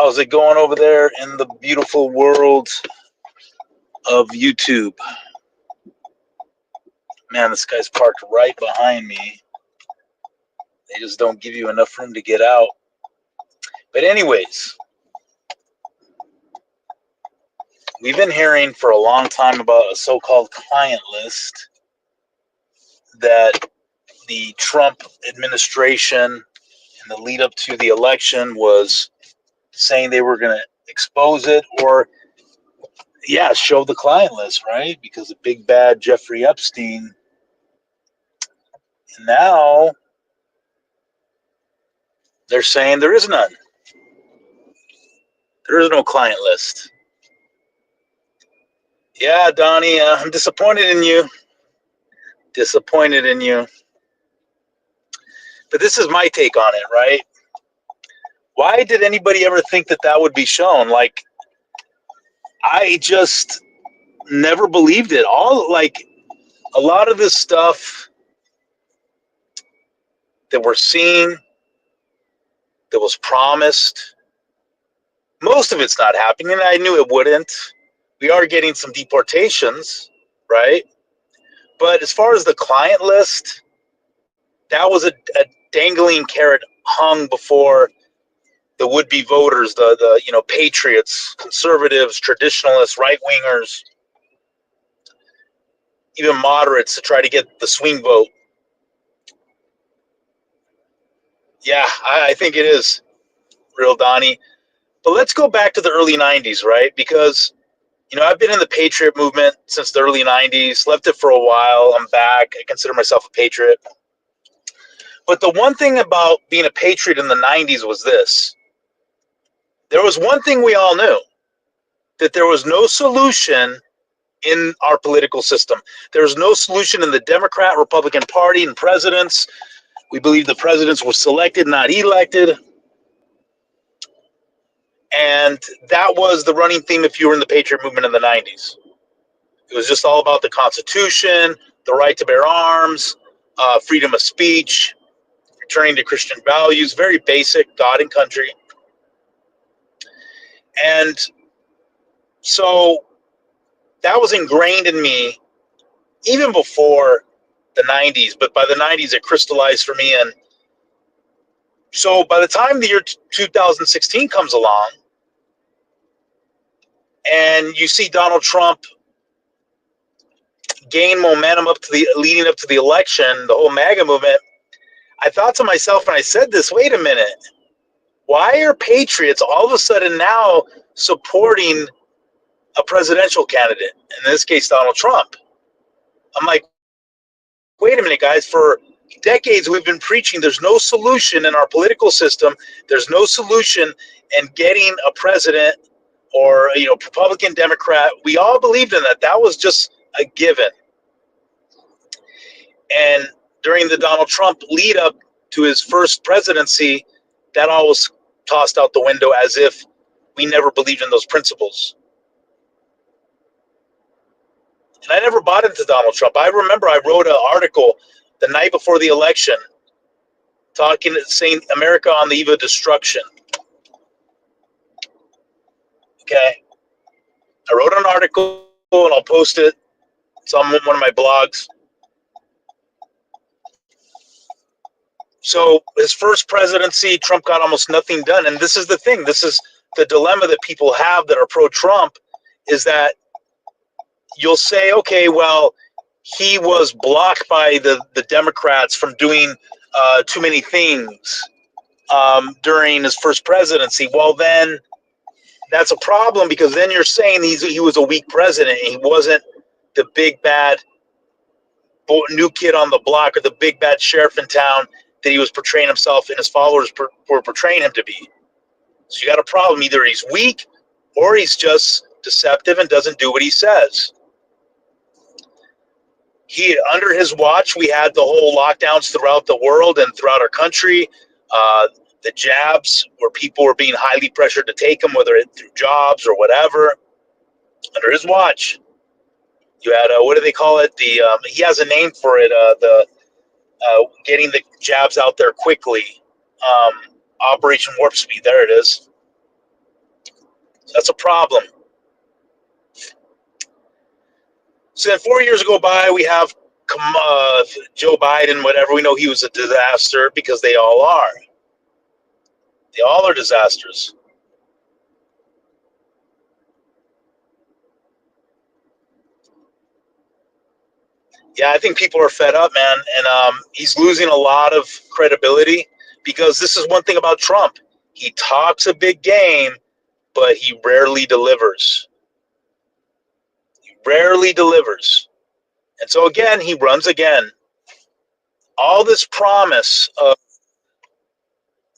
How's it going over there in the beautiful world of YouTube? Man, this guy's parked right behind me. They just don't give you enough room to get out. But anyways, we've been hearing for a long time about a so-called client list that the Trump administration in the lead up to the election was saying they were going to expose it or, show the client list, right? Because of big bad Jeffrey Epstein. And now they're saying there is none. There is no client list. Yeah, Donnie, I'm disappointed in you. Disappointed in you. But this is my take on it, right? Why did anybody ever think that that would be shown? Like, I just never believed it. A lot of this stuff that we're seeing, that was promised, most of it's not happening, and I knew it wouldn't. We are getting some deportations, right? But as far as the client list, that was a dangling carrot hung before the would-be voters, the patriots, conservatives, traditionalists, right-wingers, even moderates to try to get the swing vote. Yeah, I think it is real, Donnie. But let's go back to the early 90s, right? Because, I've been in the patriot movement since the early 90s, left it for a while. I'm back. I consider myself a patriot. But the one thing about being a patriot in the 90s was this. There was one thing we all knew, that there was no solution in our political system. There was no solution in the Democrat, Republican Party and presidents. We believe the presidents were selected, not elected. And that was the running theme if you were in the patriot movement in the 90s. It was just all about the Constitution, the right to bear arms, freedom of speech, returning to Christian values, very basic, God and country. And so that was ingrained in me even before the 90s, but by the 90s it crystallized for me. And so by the time the year 2016 comes along and you see Donald Trump gain momentum leading up to the election, the whole MAGA movement, I thought to myself, and I said this, wait a minute, why are patriots all of a sudden now supporting a presidential candidate, in this case Donald Trump? I'm like, wait a minute, guys, for decades we've been preaching there's no solution in our political system, there's no solution in getting a president or Republican, Democrat. We all believed in that. That was just a given. And during the Donald Trump lead up to his first presidency, that all was tossed out the window as if we never believed in those principles. And I never bought into Donald Trump. I remember I wrote an article the night before the election saying America on the eve of destruction. Okay. I wrote an article and I'll post it. It's on one of my blogs. So his first presidency, Trump got almost nothing done. And this is the thing. This is the dilemma that people have that are pro-Trump, is that you'll say, okay, well, he was blocked by the Democrats from doing too many things during his first presidency. Well, then that's a problem, because then you're saying he was a weak president. He wasn't the big bad new kid on the block or the big bad sheriff in town that he was portraying himself and his followers were portraying him to be. So you got a problem. Either he's weak or he's just deceptive and doesn't do what he says. Under his watch, we had the whole lockdowns throughout the world and throughout our country. The jabs, where people were being highly pressured to take them, whether it through jobs or whatever. Under his watch, you had what do they call it? He has a name for it. Getting the jabs out there quickly. Operation Warp Speed. There it is. So that's a problem. So then 4 years go by, we have Joe Biden, whatever. We know he was a disaster because they all are. They all are disasters. Yeah, I think people are fed up, man, and he's losing a lot of credibility because this is one thing about Trump. He talks a big game, but he rarely delivers. He rarely delivers. And so again, he runs again. All this promise of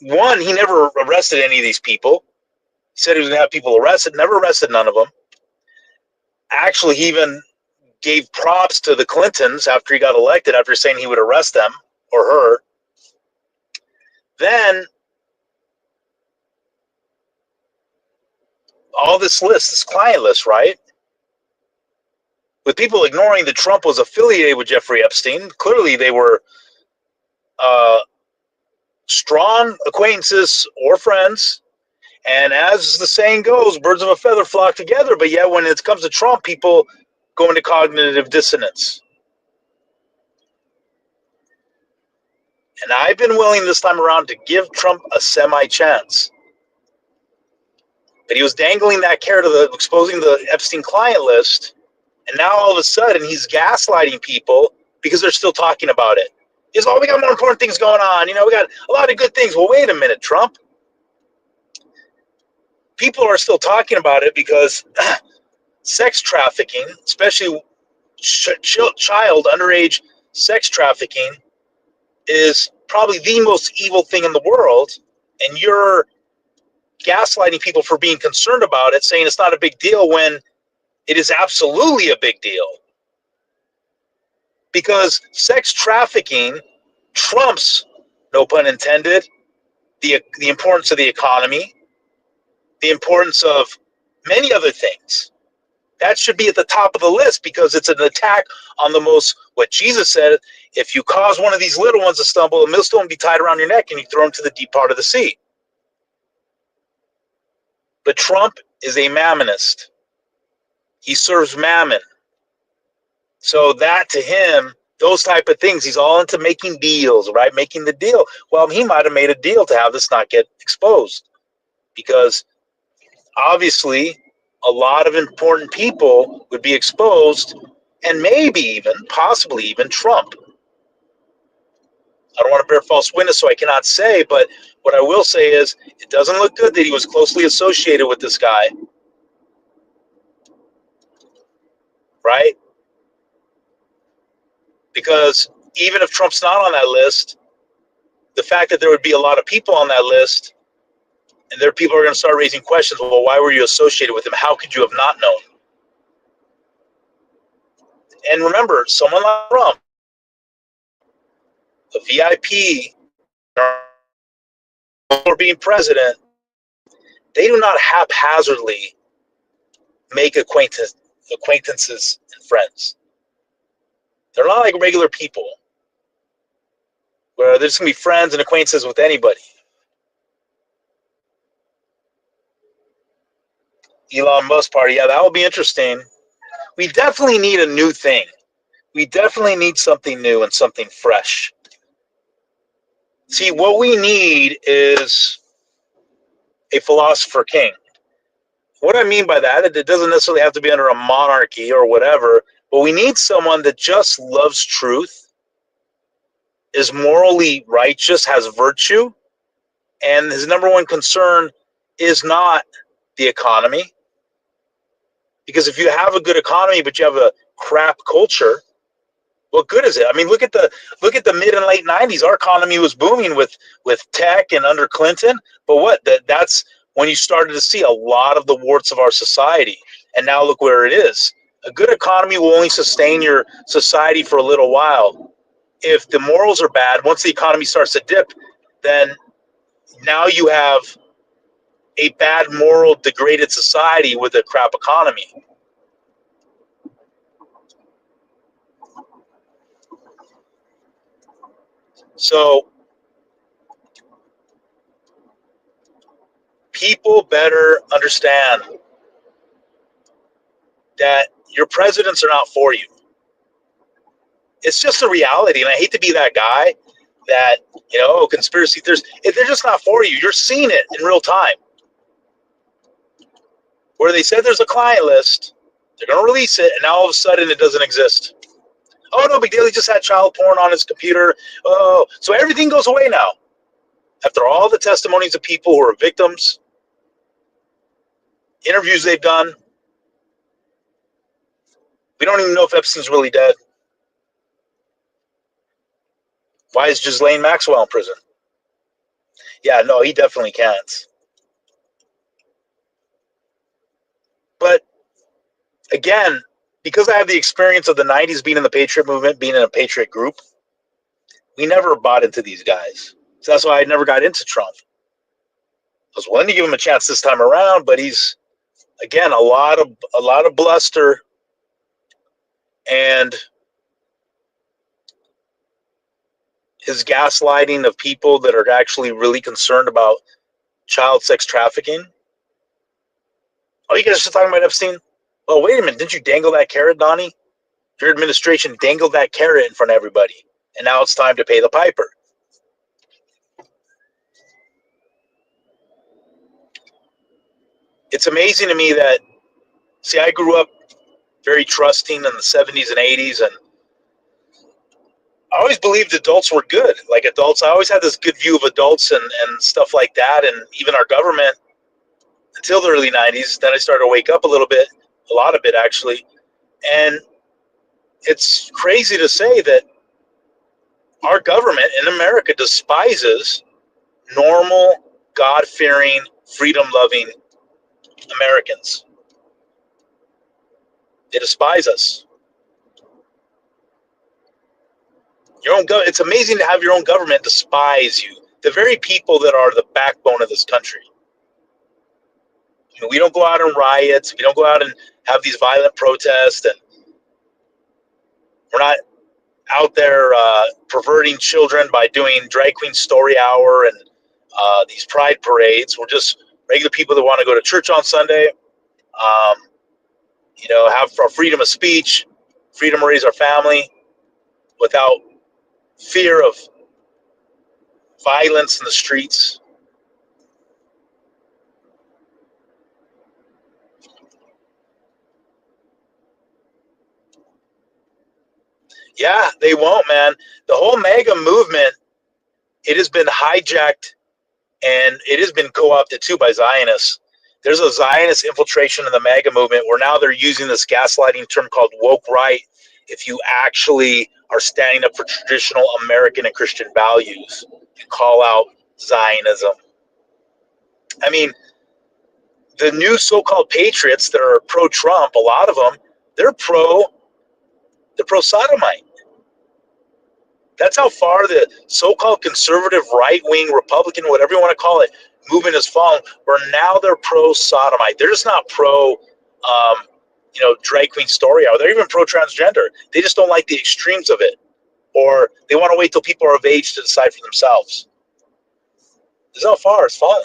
one, he never arrested any of these people. He said he was going to have people arrested, never arrested none of them. Actually, he even gave props to the Clintons after he got elected, after saying he would arrest them or her. Then all this list, this client list, right? With people ignoring that Trump was affiliated with Jeffrey Epstein. Clearly, they were uh, strong acquaintances or friends. And as the saying goes, birds of a feather flock together. But yet, when it comes to Trump, people go into cognitive dissonance. And I've been willing this time around to give Trump a semi-chance. But he was dangling that carrot of exposing the Epstein client list. And now all of a sudden, he's gaslighting people because they're still talking about it. He's, oh, we got more important things going on. We got a lot of good things. Well, wait a minute, Trump. People are still talking about it because sex trafficking, especially child underage sex trafficking, is probably the most evil thing in the world. And you're gaslighting people for being concerned about it, saying it's not a big deal when it is absolutely a big deal. Because sex trafficking trumps, no pun intended, the importance of the economy, the importance of many other things. That should be at the top of the list because it's an attack on the most, what Jesus said, if you cause one of these little ones to stumble, a millstone will be tied around your neck and you throw them to the deep part of the sea. But Trump is a mammonist. He serves mammon. So that to him, those type of things, he's all into making deals, right? Making the deal. Well, he might have made a deal to have this not get exposed because obviously a lot of important people would be exposed and maybe even, possibly even Trump. I don't want to bear false witness, so I cannot say, but what I will say is it doesn't look good that he was closely associated with this guy, right? Because even if Trump's not on that list, the fact that there would be a lot of people on that list and there people are going to start raising questions. Well, why were you associated with him? How could you have not known? And remember, someone like Trump, a VIP, or being president, they do not haphazardly make acquaintances and friends. They're not like regular people where they're just going to be friends and acquaintances with anybody. Elon Musk party, yeah, that will be interesting. We definitely need a new thing. We definitely need something new and something fresh. See, what we need is a philosopher king. What I mean by that, it doesn't necessarily have to be under a monarchy or whatever, but we need someone that just loves truth, is morally righteous, has virtue, and his number one concern is not the economy. Because if you have a good economy but you have a crap culture, what good is it? I mean, look at the mid and late '90s. Our economy was booming with tech and under Clinton, but that's when you started to see a lot of the warts of our society. And now look where it is. A good economy will only sustain your society for a little while. If the morals are bad, once the economy starts to dip, then now you have a bad moral, degraded society with a crap economy. So People better understand that your presidents are not for you. It's just a reality, and I hate to be that guy that, conspiracy theories, if they're just not for you. You're seeing it in real time. Where they said there's a client list, they're going to release it, and now all of a sudden it doesn't exist. Oh, no big deal, he just had child porn on his computer. Oh, so everything goes away now. After all the testimonies of people who are victims, interviews they've done, we don't even know if Epstein's really dead. Why is Ghislaine Maxwell in prison? Yeah, no, he definitely can't. But again, because I have the experience of the 90s being in the Patriot movement, being in a Patriot group, we never bought into these guys. So that's why I never got into Trump. I was willing to give him a chance this time around, but he's, again, a lot of bluster, and his gaslighting of people that are actually really concerned about child sex trafficking. Oh, you guys are talking about Epstein? Oh, wait a minute. Didn't you dangle that carrot, Donnie? Your administration dangled that carrot in front of everybody, and now it's time to pay the piper. It's amazing to me that, see, I grew up very trusting in the 70s and 80s, and I always believed adults were good. Like adults, I always had this good view of adults and stuff like that, and even our government until the early 90s. Then I started to wake up a little bit, a lot of it actually. And it's crazy to say that our government in America despises normal, God-fearing, freedom-loving Americans. They despise us. It's amazing to have your own government despise you. The very people that are the backbone of this country. We don't go out in riots. We don't go out and have these violent protests, and we're not out there perverting children by doing drag queen story hour and these pride parades. We're just regular people that want to go to church on Sunday, have our freedom of speech, freedom to raise our family without fear of violence in the streets. Yeah, they won't, man. The whole MAGA movement, it has been hijacked and it has been co-opted too by Zionists. There's a Zionist infiltration in the MAGA movement where now they're using this gaslighting term called woke right if you actually are standing up for traditional American and Christian values and call out Zionism. I mean, the new so-called patriots that are pro-Trump, a lot of them, they're pro-sodomite. That's how far the so-called conservative, right-wing, Republican, whatever you want to call it, movement has fallen, where now they're pro-sodomite. They're just not drag queen story hour. They're even pro-transgender. They just don't like the extremes of it. Or they want to wait till people are of age to decide for themselves. This is how far it's fallen.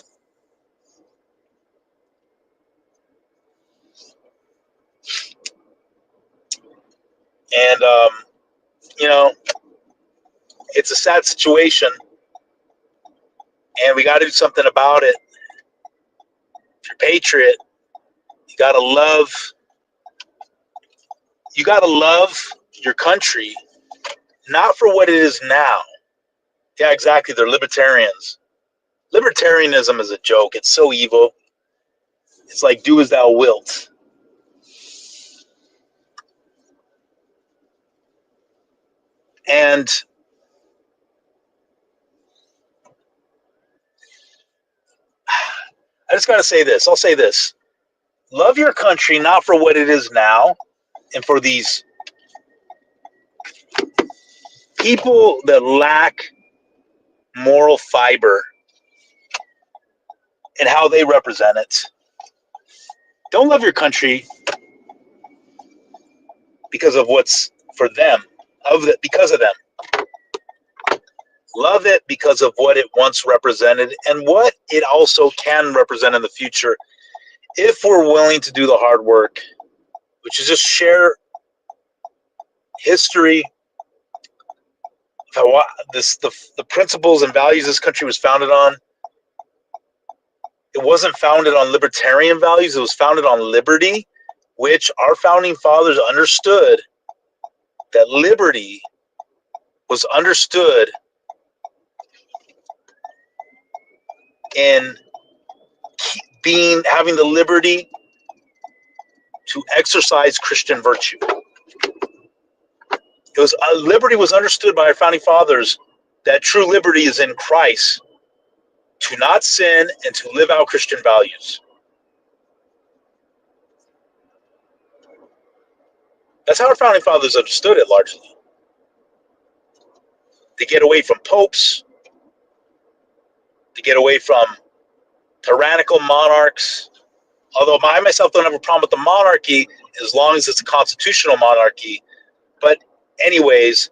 And, it's a sad situation. And we got to do something about it. If you're a patriot, you got to love your country, not for what it is now. Yeah, exactly. They're libertarians. Libertarianism is a joke. It's so evil. It's like, do as thou wilt. And I just got to say this. I'll say this. Love your country, not for what it is now, and for these people that lack moral fiber and how they represent it. Don't love your country because of what's for them, because of them. Love it because of what it once represented and what it also can represent in the future if we're willing to do the hard work, which is just share history, the principles and values this country was founded on. It wasn't founded on libertarian values. It was founded on liberty, which our founding fathers understood that liberty was understood in having the liberty to exercise Christian virtue. Liberty was understood by our founding fathers that true liberty is in Christ, to not sin and to live out Christian values. That's how our founding fathers understood it largely. To get away from popes, to get away from tyrannical monarchs. Although I myself don't have a problem with the monarchy as long as it's a constitutional monarchy. But anyways,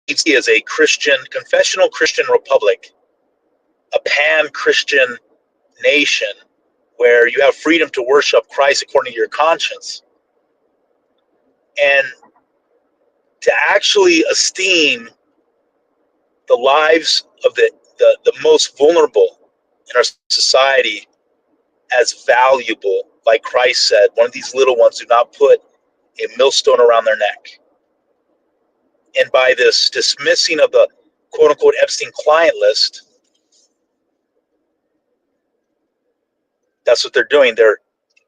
see as a Christian, confessional Christian republic, a pan-Christian nation where you have freedom to worship Christ according to your conscience. And to actually esteem the lives of the most vulnerable in our society as valuable, like Christ said, one of these little ones do not put a millstone around their neck. And by this dismissing of the quote-unquote Epstein client list, that's what they're doing. They're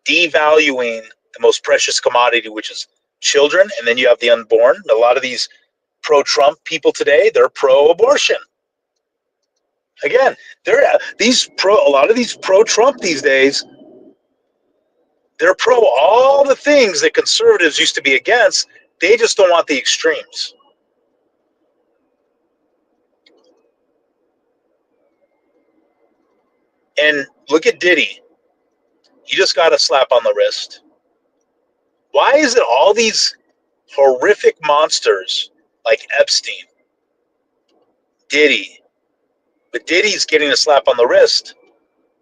devaluing the most precious commodity, which is children, and then you have the unborn. A lot of these pro-Trump people today, they're pro-abortion. Again, a lot of these pro-Trump these days, they're pro all the things that conservatives used to be against. They just don't want the extremes. And look at Diddy. He just got a slap on the wrist. Why is it all these horrific monsters like Epstein, Diddy, but Diddy's getting a slap on the wrist?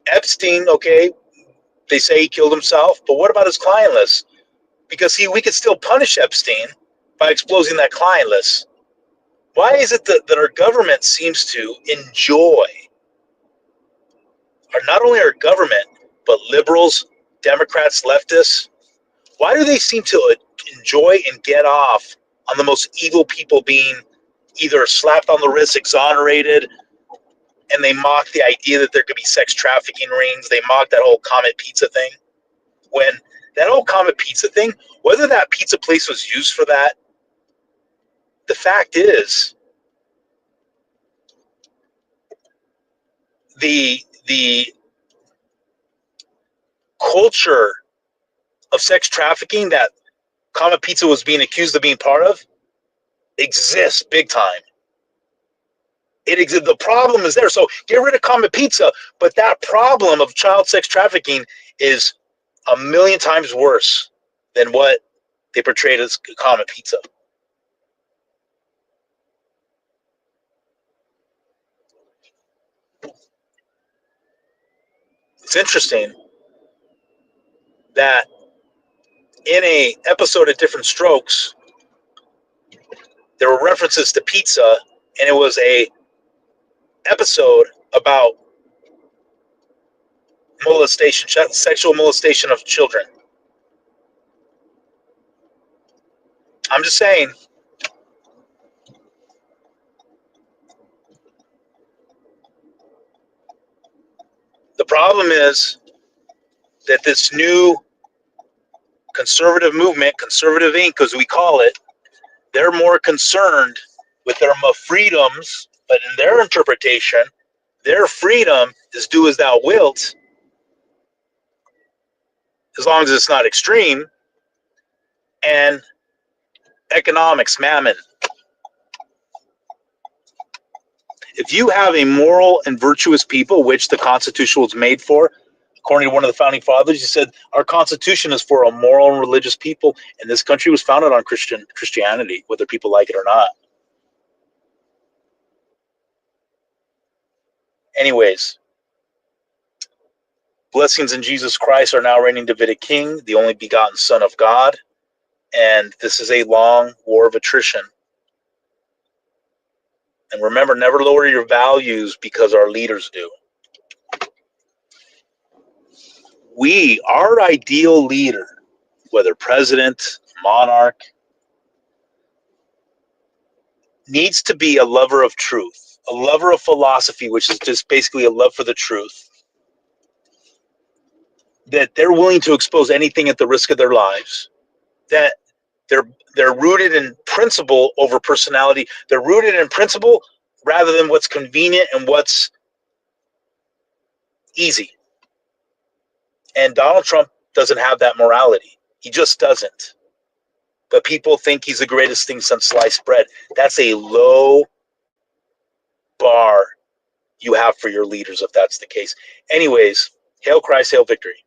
Epstein, okay, they say he killed himself, but what about his client list? Because we could still punish Epstein by exposing that client list. Why is it that our government seems to enjoy, or not only our government, but liberals, Democrats, leftists, why do they seem to enjoy and get off on the most evil people being either slapped on the wrist, exonerated, and they mock the idea that there could be sex trafficking rings? They mock that whole Comet Pizza thing. When that whole Comet Pizza thing, whether that pizza place was used for that, the fact is, the culture of sex trafficking that Comet Pizza was being accused of being part of exists big time. It exists. The problem is there. So get rid of Comet Pizza, but that problem of child sex trafficking is a million times worse than what they portrayed as Comet Pizza. It's interesting that in a episode of Different Strokes, there were references to pizza, and it was a episode about molestation, sexual molestation of children. I'm just saying, the problem is that this new conservative movement, Conservative Inc., as we call it, they're more concerned with their freedoms, but in their interpretation, their freedom is do as thou wilt, as long as it's not extreme, and economics, mammon. If you have a moral and virtuous people, which the Constitution was made for, According to one of the founding fathers, he said, our Constitution is for a moral and religious people, and this country was founded on Christianity, whether people like it or not. Anyways, blessings in Jesus Christ, our now reigning Davidic King, the only begotten Son of God, and this is a long war of attrition. And remember, never lower your values because our leaders do. Our ideal leader, whether president, monarch, needs to be a lover of truth, a lover of philosophy, which is just basically a love for the truth, that they're willing to expose anything at the risk of their lives, that they're rooted in principle over personality. They're rooted in principle rather than what's convenient and what's easy. And Donald Trump doesn't have that morality. He just doesn't. But people think he's the greatest thing since sliced bread. That's a low bar you have for your leaders if that's the case. Anyways, hail Christ, hail victory.